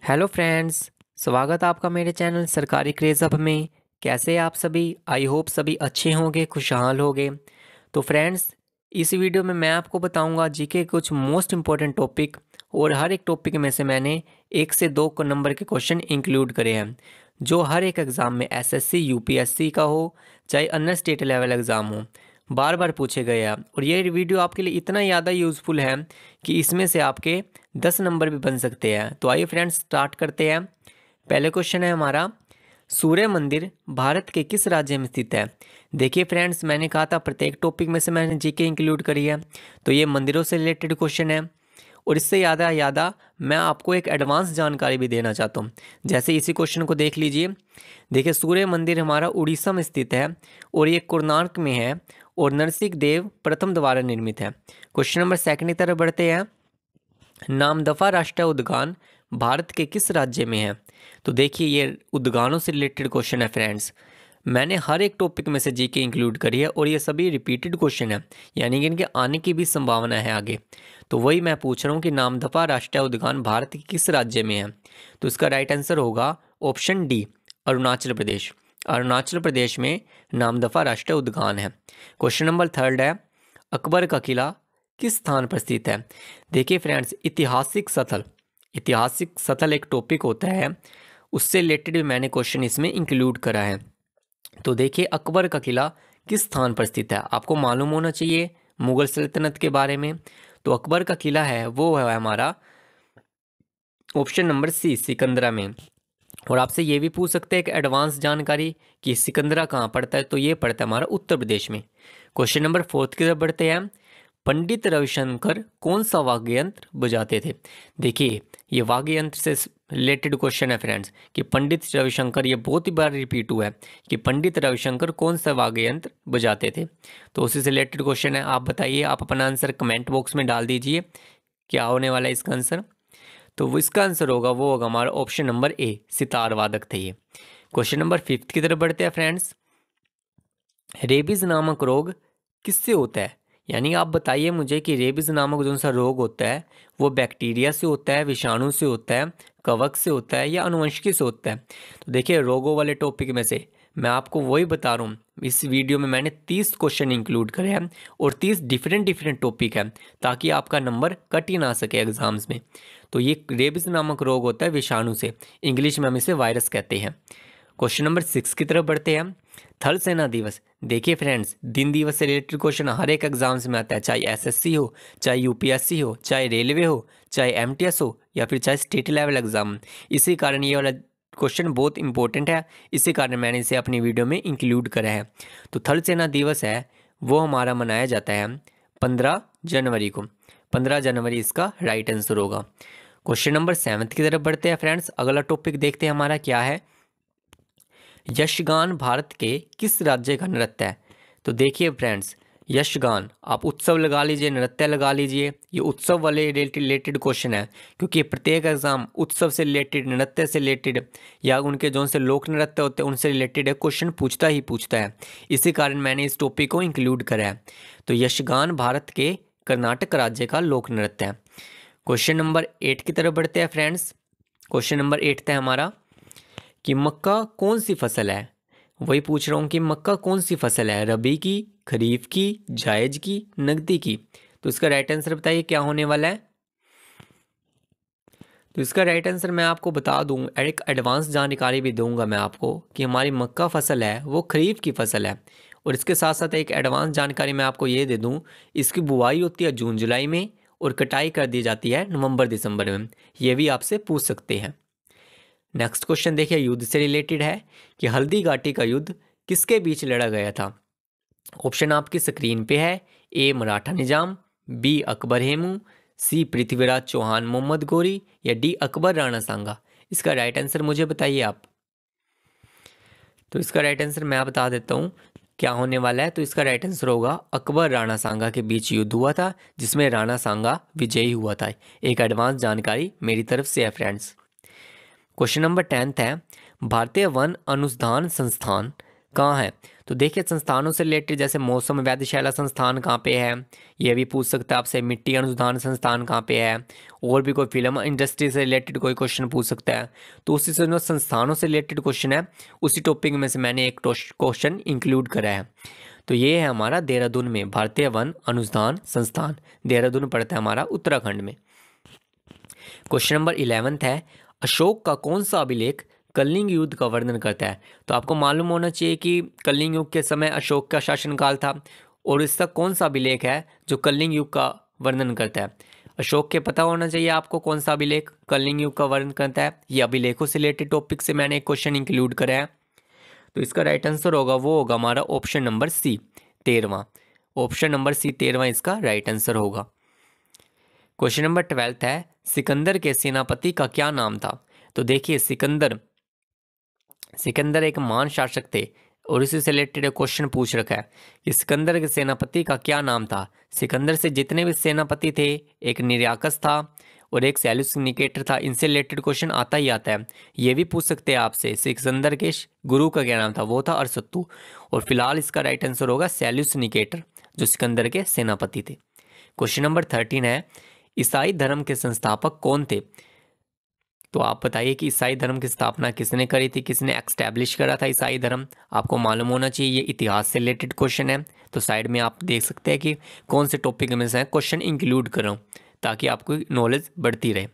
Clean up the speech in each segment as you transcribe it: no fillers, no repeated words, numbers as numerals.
Hello friends, स्वागत है आपका मेरे चैनल सरकारी क्रेज़ हब में। कैसे हैं आप सभी? आई होप सभी अच्छे होंगे, खुशहाल होंगे। तो फ्रेंड्स, इस वीडियो में मैं आपको बताऊंगा जीके के कुछ मोस्ट इंपॉर्टेंट टॉपिक, और हर एक टॉपिक में से मैंने 1 से 2 नंबर के क्वेश्चन इंक्लूड करे हैं जो हर एक एग्ज़ाम में एसएससी यूपीएससी का हो, चाहे अन्य स्टेट लेवल एग्ज़ाम हो, बार बार पूछे गए हैं। और ये वीडियो आपके लिए इतना ज़्यादा यूज़फुल है कि इसमें से आपके 10 नंबर भी बन सकते हैं। तो आइए फ्रेंड्स, स्टार्ट करते हैं। पहले क्वेश्चन है हमारा, सूर्य मंदिर भारत के किस राज्य में स्थित है? देखिए फ्रेंड्स, मैंने कहा था प्रत्येक टॉपिक में से मैंने जीके इंक्लूड करी है, तो ये मंदिरों से रिलेटेड क्वेश्चन है। और इससे ज़्यादा मैं आपको एक एडवांस जानकारी भी देना चाहता हूँ। जैसे इसी क्वेश्चन को देख लीजिए। देखिए, सूर्य मंदिर हमारा उड़ीसा में स्थित है और ये कोणार्क में है, और नरसिंह देव प्रथम द्वारा निर्मित है। क्वेश्चन नंबर सेकंड की तरफ बढ़ते हैं। नामदफा राष्ट्रीय उद्यान भारत के किस राज्य में है? तो देखिए, ये उद्यानों से रिलेटेड क्वेश्चन है फ्रेंड्स। मैंने हर एक टॉपिक में से जीके इंक्लूड करी है और ये सभी रिपीटेड क्वेश्चन है, यानी कि इनके आने की भी संभावना है आगे। तो वही मैं पूछ रहा हूँ कि नामदफा राष्ट्रीय उद्यान भारत के किस राज्य में है? तो इसका राइट आंसर होगा ऑप्शन डी, अरुणाचल प्रदेश। अरुणाचल प्रदेश में नामदफा राष्ट्रीय उद्यान है। क्वेश्चन नंबर थर्ड है, अकबर का किला किस स्थान पर स्थित है? देखिए फ्रेंड्स, ऐतिहासिक स्थल एक टॉपिक होता है, उससे रिलेटेड भी मैंने क्वेश्चन इसमें इंक्लूड करा है। तो देखिए, अकबर का किला किस स्थान पर स्थित है? आपको मालूम होना चाहिए मुगल सल्तनत के बारे में। तो अकबर का किला है वो है हमारा ऑप्शन नंबर सी, सिकंदरा में। और आपसे ये भी पूछ सकते हैं एक एडवांस जानकारी कि सिकंदरा कहाँ पड़ता है, तो ये पड़ता है हमारा उत्तर प्रदेश में। क्वेश्चन नंबर फोर्थ की तरफ बढ़ते हैं। पंडित रविशंकर कौन सा वाद्य यंत्र बजाते थे? देखिए, ये वाद्य यंत्र से रिलेटेड क्वेश्चन है फ्रेंड्स कि पंडित रविशंकर, ये बहुत ही बार रिपीट हुआ है कि पंडित रविशंकर कौन सा वाद्य यंत्र बजाते थे। तो उसी से रिलेटेड क्वेश्चन है। आप बताइए, आप अपना आंसर कमेंट बॉक्स में डाल दीजिए, क्या होने वाला है इसका आंसर। तो वो इसका आंसर होगा, वो होगा हमारा ऑप्शन नंबर ए, सितार वादक थे ये। क्वेश्चन नंबर फिफ्थ की तरफ बढ़ते हैं फ्रेंड्स। रेबीज नामक रोग किससे होता है? यानी आप बताइए मुझे कि रेबीज नामक जो सा रोग होता है वो बैक्टीरिया से होता है, विषाणु से होता है, कवक से होता है, या आनुवंशिकी से होता है? तो देखिए, रोगों वाले टॉपिक में से मैं आपको वही बता रहा हूँ। इस वीडियो में मैंने 30 क्वेश्चन इंक्लूड करे हैं और 30 डिफरेंट टॉपिक हैं, ताकि आपका नंबर कट ही ना सके एग्जाम्स में। तो ये रेबीज नामक रोग होता है विषाणु से, इंग्लिश में हम इसे वायरस कहते हैं। क्वेश्चन नंबर 6 की तरफ बढ़ते हैं। थल सेना दिवस। देखिए फ्रेंड्स, दिन दिवस से रिलेटेड क्वेश्चन हर एक एग्जाम्स में आता है, चाहे एसएससी हो, चाहे यूपीएससी हो, चाहे रेलवे हो, चाहे एमटीएस हो, या फिर चाहे स्टेट लेवल एग्जाम। इसी कारण ये वाला क्वेश्चन बहुत इंपॉर्टेंट है, इसी कारण मैंने इसे अपनी वीडियो में इंक्लूड करा है। तो थल सेना दिवस है वो हमारा मनाया जाता है 15 जनवरी को। 15 जनवरी इसका राइट आंसर होगा। क्वेश्चन नंबर 7 की तरफ बढ़ते हैं फ्रेंड्स। अगला टॉपिक देखते हैं हमारा क्या है। यक्षगान भारत के किस राज्य का नृत्य है? तो देखिए फ्रेंड्स, यक्षगान, आप उत्सव लगा लीजिए, नृत्य लगा लीजिए, ये उत्सव वाले रिलेटेड क्वेश्चन है, क्योंकि प्रत्येक एग्जाम उत्सव से रिलेटेड, नृत्य से रिलेटेड, या उनके जो से लोक नृत्य होते हैं उनसे रिलेटेड क्वेश्चन पूछता ही पूछता है। इसी कारण मैंने इस टॉपिक को इंक्लूड करा है। तो यक्षगान भारत के कर्नाटक राज्य का लोक नृत्य है। क्वेश्चन नंबर 8 की तरफ बढ़ते हैं फ्रेंड्स। क्वेश्चन नंबर 8 था हमारा कि मक्का कौन सी फसल है? वही पूछ रहा हूँ कि मक्का कौन सी फसल है, रबी की, खरीफ की, जायज की, नकदी की? तो इसका राइट आंसर बताइए क्या होने वाला है। तो इसका राइट आंसर मैं आपको बता दूं, एक एडवांस जानकारी भी दूंगा मैं आपको कि हमारी मक्का फसल है वो खरीफ की फसल है। और इसके साथ साथ एक एडवांस जानकारी मैं आपको ये दे दूं, इसकी बुआई होती है जून जुलाई में और कटाई कर दी जाती है नवंबर दिसंबर में। ये भी आपसे पूछ सकते हैं। नेक्स्ट क्वेश्चन देखिए, युद्ध से रिलेटेड है कि हल्दी घाटी का युद्ध किसके बीच लड़ा गया था? ऑप्शन आपकी स्क्रीन पे है। ए मराठा निजाम, बी अकबर हेमू, सी पृथ्वीराज चौहान मोहम्मद गोरी, या डी अकबर राणा सांगा? इसका राइट आंसर मुझे बताइए आप। तो इसका राइट आंसर मैं बता देता हूँ क्या होने वाला है। तो इसका राइट आंसर होगा अकबर राणा सांगा के बीच युद्ध हुआ था, जिसमें राणा सांगा विजयी हुआ था। एक एडवांस जानकारी मेरी तरफ से है फ्रेंड्स। क्वेश्चन नंबर 10 है, भारतीय वन अनुसंधान संस्थान कहाँ है? तो देखिए संस्थानों से रिलेटेड जैसे मौसम वेधशाला संस्थान कहाँ पे है, ये भी पूछ सकता है आपसे। मिट्टी अनुसंधान संस्थान कहाँ पे है, और भी कोई फिल्म इंडस्ट्री से रिलेटेड कोई क्वेश्चन पूछ सकता है। तो उसी से जो संस्थानों से रिलेटेड क्वेश्चन है उसी टॉपिक में से मैंने एक क्वेश्चन इंक्लूड करा है। तो ये है हमारा देहरादून में भारतीय वन अनुसंधान संस्थान, देहरादून पड़ता है हमारा उत्तराखंड में। क्वेश्चन नंबर 11 है, अशोक का कौन सा अभिलेख कलिंग युद्ध का वर्णन करता है। तो आपको मालूम होना चाहिए कि कलिंग युग के समय अशोक का शासनकाल था, और इसका कौन सा अभिलेख है जो कलिंग युग का वर्णन करता है। अशोक के पता होना चाहिए आपको कौन सा अभिलेख कलिंग युग का वर्णन करता है। ये अभिलेखों से रिलेटेड टॉपिक से मैंने एक क्वेश्चन इंक्लूड करा है। तो इसका राइट आंसर होगा वो होगा हमारा ऑप्शन नंबर सी 13वां। ऑप्शन नंबर सी 13वां इसका राइट आंसर होगा। क्वेश्चन नंबर 12 है, सिकंदर के सेनापति का क्या नाम था। तो देखिए सिकंदर एक महान शासक थे, और इसी से रिलेटेड क्वेश्चन पूछ रखा है कि सिकंदर के सेनापति का क्या नाम था। सिकंदर से जितने भी सेनापति थे, एक निरयाकस था और एक सेल्यूसिनिकेटर था। इनसे रिलेटेड क्वेश्चन आता ही आता है। ये भी पूछ सकते हैं आपसे सिकंदर के गुरु का क्या नाम था, वो था अरसत्तु। और फिलहाल इसका राइट आंसर होगा सेल्यूसिनिकेटर, जो सिकंदर के सेनापति थे। क्वेश्चन नंबर 13 है, ईसाई धर्म के संस्थापक कौन थे। तो आप बताइए कि ईसाई धर्म की स्थापना किसने करी थी, किसने एक्स्टैब्लिश करा था ईसाई धर्म। आपको मालूम होना चाहिए, ये इतिहास से रिलेटेड क्वेश्चन है। तो साइड में आप देख सकते हैं कि कौन से टॉपिक में से क्वेश्चन इंक्लूड कर रहा हूँ, ताकि आपको नॉलेज बढ़ती रहे।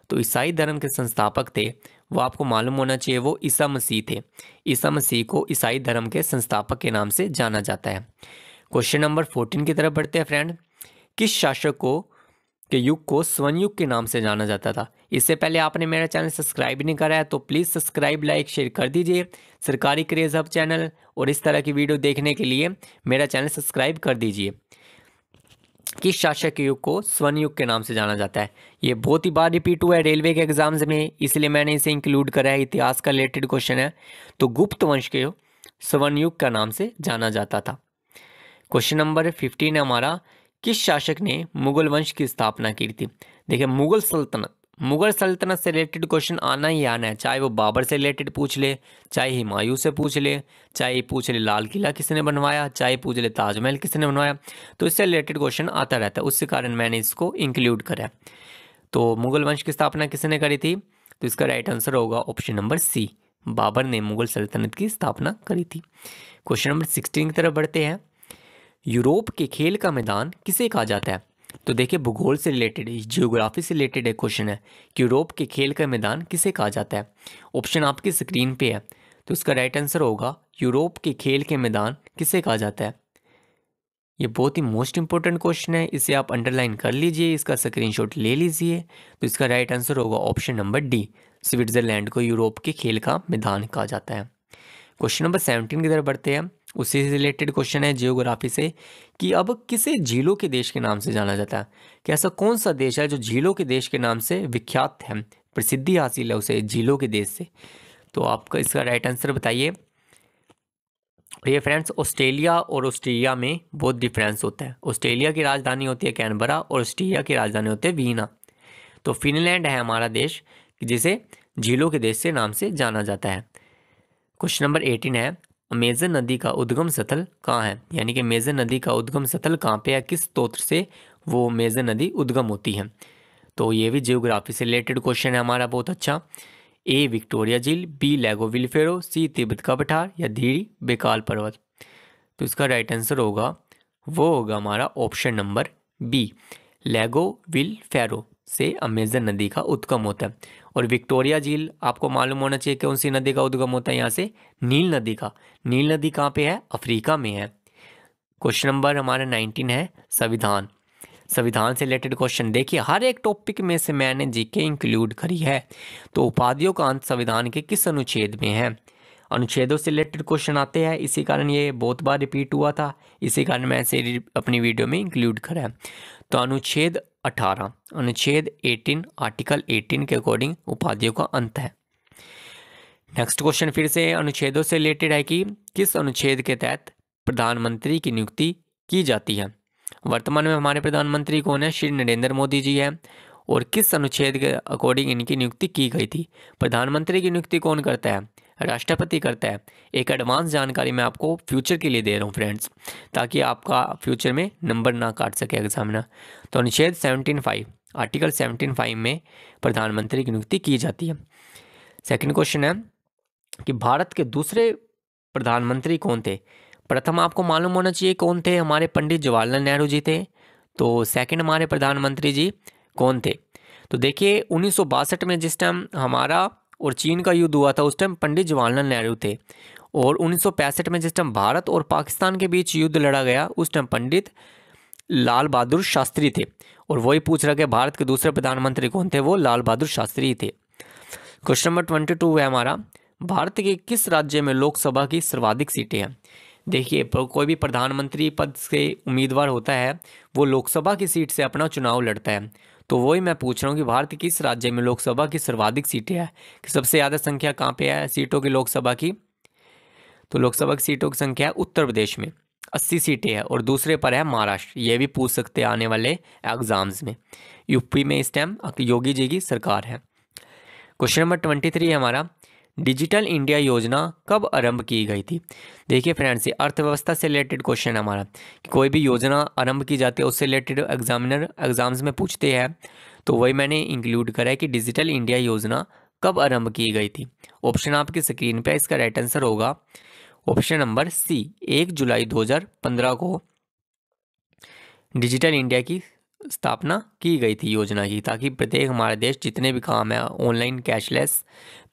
तो ईसाई धर्म के संस्थापक थे, वो आपको मालूम होना चाहिए, वो ईसा मसीह थे। ईसा मसीह को ईसाई धर्म के संस्थापक के नाम से जाना जाता है। क्वेश्चन नंबर 14 की तरफ बढ़ते हैं फ्रेंड। किस शासक के युग को स्वर्ण युग के नाम से जाना जाता था। इससे पहले आपने मेरा चैनल सब्सक्राइब नहीं करा है तो प्लीज़ सब्सक्राइब, लाइक, शेयर कर दीजिए। सरकारी क्रेज हब चैनल और इस तरह की वीडियो देखने के लिए मेरा चैनल सब्सक्राइब कर दीजिए। किस शासक के युग को स्वर्ण युग के नाम से जाना जाता है। ये बहुत ही बार रिपीट हुआ है रेलवे के एग्जाम्स में, इसलिए मैंने इसे इंक्लूड करा है। इतिहास का रिलेटेड क्वेश्चन है। तो गुप्त वंश के स्वर्ण युग का नाम से जाना जाता था। क्वेश्चन नंबर 15 है हमारा, किस शासक ने मुगल वंश की स्थापना की थी। देखिए मुगल सल्तनत से रिलेटेड क्वेश्चन आना ही आना है, चाहे वो बाबर से रिलेटेड पूछ ले, चाहे हुमायूं से पूछ ले, चाहे पूछ ले लाल किला किसने बनवाया, चाहे पूछ ले ताजमहल किसने बनवाया। तो इससे रिलेटेड क्वेश्चन आता रहता है, उसके कारण मैंने इसको इंक्लूड करा है। तो मुगल वंश की स्थापना किसने करी थी। तो इसका राइट आंसर होगा ऑप्शन नंबर सी, बाबर ने मुगल सल्तनत की स्थापना करी थी। क्वेश्चन नंबर 16 की तरफ बढ़ते हैं। यूरोप के खेल का मैदान किसे कहा जाता है। तो देखिए भूगोल से रिलेटेड, जियोग्राफी से रिलेटेड एक क्वेश्चन है कि यूरोप के खेल का मैदान किसे कहा जाता है। ऑप्शन आपकी स्क्रीन पे है। तो इसका राइट आंसर होगा यूरोप के खेल के मैदान किसे कहा जाता है। ये बहुत ही मोस्ट इंपॉर्टेंट क्वेश्चन है, इसे आप अंडरलाइन कर लीजिए, इसका स्क्रीनशॉट ले लीजिए। तो इसका राइट आंसर होगा ऑप्शन नंबर डी, स्विट्जरलैंड को यूरोप के खेल का मैदान कहा जाता है। क्वेश्चन नंबर 17 की तरफ बढ़ते हैं। उसी से रिलेटेड क्वेश्चन है जियोग्राफी से कि अब किसे झीलों के देश के नाम से जाना जाता है। कि ऐसा कौन सा देश है जो झीलों के देश के नाम से विख्यात है, प्रसिद्धि हासिल है उसे झीलों के देश से। तो आपका इसका राइट आंसर बताइए। ये फ्रेंड्स ऑस्ट्रेलिया और ऑस्ट्रिया में बहुत डिफरेंस होता है। ऑस्ट्रेलिया की राजधानी होती है कैनबरा और ऑस्ट्रिया की राजधानी होती है वीना। तो फिनलैंड है हमारा देश जिसे झीलों के देश से नाम से जाना जाता है। क्वेश्चन नंबर 18 है, अमेजन नदी का उद्गम स्थल कहाँ है। यानी कि अमेजन नदी का उद्गम स्थल कहाँ पे है, किस स्रोत से वो अमेजन नदी उद्गम होती है। तो ये भी जियोग्राफी से रिलेटेड क्वेश्चन है हमारा बहुत अच्छा। ए विक्टोरिया झील, बी लैगो विलफेरो, सी तिब्बत का पठार या डी बेकाल पर्वत। तो इसका राइट आंसर होगा वो होगा हमारा ऑप्शन नंबर बी, लैगो विलफेरो से अमेजन नदी का उद्गम होता है। और विक्टोरिया झील आपको मालूम होना चाहिए कौन सी नदी का उद्गम होता है यहाँ से, नील नदी का। नील नदी कहाँ पे है, अफ्रीका में है। क्वेश्चन नंबर हमारा 19 है संविधान से रिलेटेड क्वेश्चन। देखिए हर एक टॉपिक में से मैंने जीके इंक्लूड करी है। तो उपाधियों का अंत संविधान के किस अनुच्छेद में है। अनुच्छेदों से रिलेटेड क्वेश्चन आते हैं, इसी कारण ये बहुत बार रिपीट हुआ था, इसी कारण मैं इसे अपनी वीडियो में इंक्लूड करा है। तो अनुच्छेद 18, अनुच्छेद 18, आर्टिकल 18 के अकॉर्डिंग उपाधियों का अंत है। नेक्स्ट क्वेश्चन फिर से अनुच्छेदों से रिलेटेड है कि किस अनुच्छेद के तहत प्रधानमंत्री की नियुक्ति की जाती है। वर्तमान में हमारे प्रधानमंत्री कौन है, श्री नरेंद्र मोदी जी हैं। और किस अनुच्छेद के अकॉर्डिंग इनकी नियुक्ति की गई थी। प्रधानमंत्री की नियुक्ति कौन करता है, राष्ट्रपति करता है। एक एडवांस जानकारी मैं आपको फ्यूचर के लिए दे रहा हूँ फ्रेंड्स, ताकि आपका फ्यूचर में नंबर ना काट सके एग्जामिनर। तो अनुच्छेद 17(5) आर्टिकल 17(5) में प्रधानमंत्री की नियुक्ति की जाती है। सेकंड क्वेश्चन है कि भारत के दूसरे प्रधानमंत्री कौन थे। प्रथम आपको मालूम होना चाहिए कौन थे, हमारे पंडित जवाहरलाल नेहरू जी थे। तो सेकंड हमारे प्रधानमंत्री जी कौन थे। तो देखिए 1962 में जिस टाइम हमारा और चीन का युद्ध हुआ था उस टाइम पंडित जवाहरलाल नेहरू थे, और 1965 में जिस टाइम भारत और पाकिस्तान के बीच युद्ध लड़ा गया उस टाइम पंडित लाल बहादुर शास्त्री थे। और वही पूछ रहा कि भारत के दूसरे प्रधानमंत्री कौन थे, वो लाल बहादुर शास्त्री थे। क्वेश्चन नंबर 22 है हमारा, भारत के किस राज्य में लोकसभा की सर्वाधिक सीटें हैं। देखिए कोई भी प्रधानमंत्री पद से उम्मीदवार होता है वो लोकसभा की सीट से अपना चुनाव लड़ता है। तो वही मैं पूछ रहा हूँ कि भारत के किस राज्य में लोकसभा की सर्वाधिक सीटें हैं, कि सबसे ज़्यादा संख्या कहाँ पे है सीटों की लोकसभा की। तो लोकसभा की सीटों की संख्या है उत्तर प्रदेश में 80 सीटें हैं, और दूसरे पर है महाराष्ट्र। ये भी पूछ सकते हैं आने वाले एग्जाम्स में। यूपी में इस टाइम योगी जी की सरकार है। क्वेश्चन नंबर 23 है हमारा, डिजिटल इंडिया योजना कब आरंभ की गई थी। देखिए फ्रेंड्स ये अर्थव्यवस्था से रिलेटेड क्वेश्चन है हमारा, कि कोई भी योजना आरंभ की जाती है उससे रिलेटेड एग्जामिनर एग्जाम्स में पूछते हैं। तो वही मैंने इंक्लूड करा है कि डिजिटल इंडिया योजना कब आरंभ की गई थी। ऑप्शन आपकी स्क्रीन पे, इसका राइट आंसर होगा ऑप्शन नंबर सी, 1 जुलाई 2015 को डिजिटल इंडिया की स्थापना की गई थी योजना की, ताकि प्रत्येक हमारे देश जितने भी काम है ऑनलाइन कैशलेस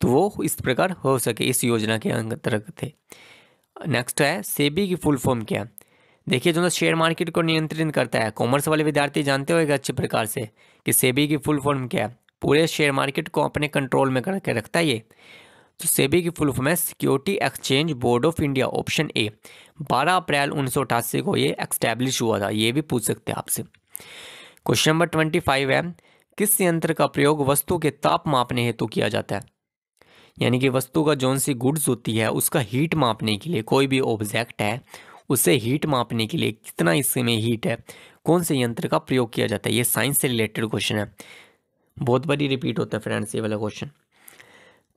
तो वो इस प्रकार हो सके, इस योजना के अंतर्गत थे। नेक्स्ट है सेबी की फुल फॉर्म क्या है। देखिए जो शेयर मार्केट को नियंत्रित करता है, कॉमर्स वाले विद्यार्थी जानते होंगे अच्छे प्रकार से कि सेबी की फुल फॉर्म क्या है। पूरे शेयर मार्केट को अपने कंट्रोल में करके रखता है ये। तो सेबी की फुल फॉर्म है security exchange board of India. Option A, 12 अप्रैल 1988 को ये एक्स्टैब्लिश हुआ था। ये भी पूछ सकते हैं आपसे। क्वेश्चन नंबर 25 है, किस यंत्र का प्रयोग वस्तु के ताप मापने हेतु किया जाता है। यानी कि वस्तु का जौन सी गुड्स होती है उसका हीट मापने के लिए, कोई भी ऑब्जेक्ट है उसे हीट मापने के लिए कितना इसमें हीट है, कौन से यंत्र का प्रयोग किया जाता है। ये साइंस से रिलेटेड क्वेश्चन है, बहुत बारी रिपीट होता है फ्रेंड्स ये वाला क्वेश्चन।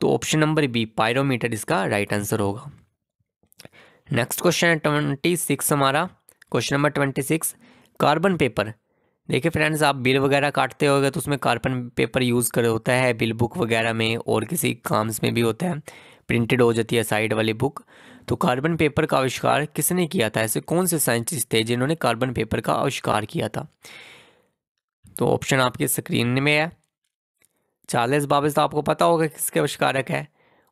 तो ऑप्शन नंबर बी, पायरोमीटर इसका राइट आंसर होगा। नेक्स्ट क्वेश्चन है 26 हमारा। Question number 26, carbon paper. देखिए फ्रेंड्स आप बिल वगैरह काटते होगे तो उसमें कार्बन पेपर यूज़ कर होता है, बिल बुक वगैरह में और किसी काम्स में भी होता है, प्रिंटेड हो जाती है साइड वाली बुक। तो कार्बन पेपर का आविष्कार किसने किया था, ऐसे कौन से साइंटिस्ट थे जिन्होंने कार्बन पेपर का आविष्कार किया था। तो ऑप्शन आपकी स्क्रीन में है। चार्ल्स बाबेज तो आपको पता होगा किसके आविष्कारक है।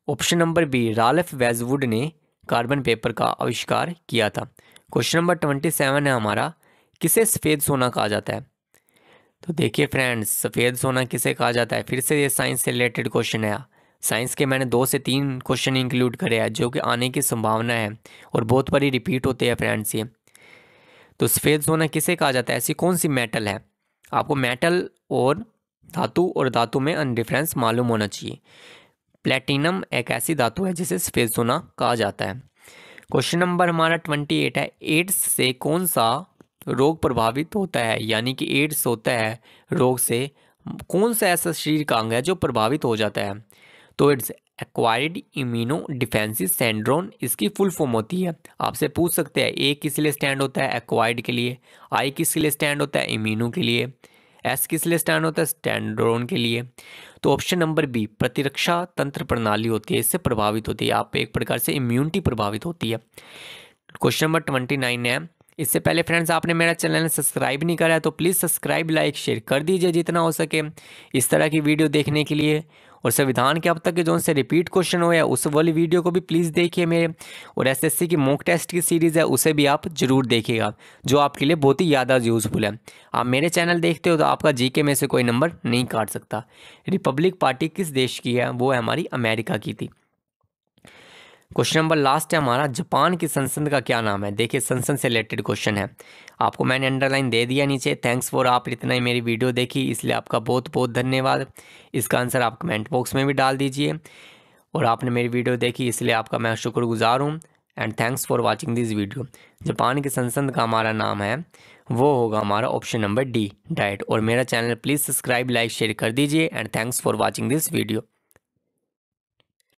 ऑप्शन नंबर बी, राल्फ वेजवुड ने कार्बन पेपर का आविष्कार किया था। क्वेश्चन नंबर 27 है हमारा, किसे सफ़ेद सोना कहा जाता है। तो देखिए फ्रेंड्स सफ़ेद सोना किसे कहा जाता है, फिर से ये साइंस से रिलेटेड क्वेश्चन है। साइंस के मैंने 2 से 3 क्वेश्चन इंक्लूड करे हैं जो कि आने की संभावना है और बहुत बारी रिपीट होते हैं फ्रेंड्स ये। तो सफ़ेद सोना किसे कहा जाता है, ऐसी कौन सी मेटल है। आपको मेटल और धातु में डिफरेंस मालूम होना चाहिए। प्लेटिनम एक ऐसी धातु है जिसे सफ़ेद सोना कहा जाता है। क्वेश्चन नंबर हमारा 28 है, एड्स से कौन सा रोग प्रभावित होता है। यानी कि एड्स होता है रोग से कौन सा ऐसा शरीर का अंग है जो प्रभावित हो जाता है। तो it's acquired immuno defences syndrome इसकी फुल फॉर्म होती है। आपसे पूछ सकते हैं ए किस लिए स्टैंड होता है, एक्वायर्ड के लिए, आई किस लिए स्टैंड होता है, इम्यूनो के लिए, एस किस लिए स्टैंड होता है, स्टैंड्रोन के लिए। तो ऑप्शन नंबर बी, प्रतिरक्षा तंत्र प्रणाली होती है इससे प्रभावित होती है, आप एक प्रकार से इम्यूनिटी प्रभावित होती है। क्वेश्चन नंबर 29 है, इससे पहले फ्रेंड्स आपने मेरा चैनल सब्सक्राइब नहीं करा है तो प्लीज़ सब्सक्राइब लाइक शेयर कर दीजिए जितना हो सके इस तरह की वीडियो देखने के लिए। और संविधान के अब तक के जो से रिपीट क्वेश्चन हो या उस वाली वीडियो को भी प्लीज़ देखिए मेरे। और एसएससी की मॉक टेस्ट की सीरीज़ है उसे भी आप जरूर देखिएगा जो आपके लिए बहुत ही ज़्यादा यूज़फुल है। आप मेरे चैनल देखते हो तो आपका जीके में से कोई नंबर नहीं काट सकता। रिपब्लिक पार्टी किस देश की है, वो है हमारी अमेरिका की थी। क्वेश्चन नंबर लास्ट है हमारा, जापान की संसद का क्या नाम है। देखिए संसद से रिलेटेड क्वेश्चन है, आपको मैंने अंडरलाइन दे दिया नीचे। थैंक्स फॉर, आप इतना ही मेरी वीडियो देखी इसलिए आपका बहुत बहुत धन्यवाद। इसका आंसर आप कमेंट बॉक्स में भी डाल दीजिए। और आपने मेरी वीडियो देखी इसलिए आपका मैं शुक्रगुजार हूँ। And thanks for watching this video. Japan की संसद का हमारा नाम है वो होगा हमारा ऑप्शन नंबर डी, डाइट। और मेरा channel please subscribe like share कर दीजिए। And thanks for watching this video.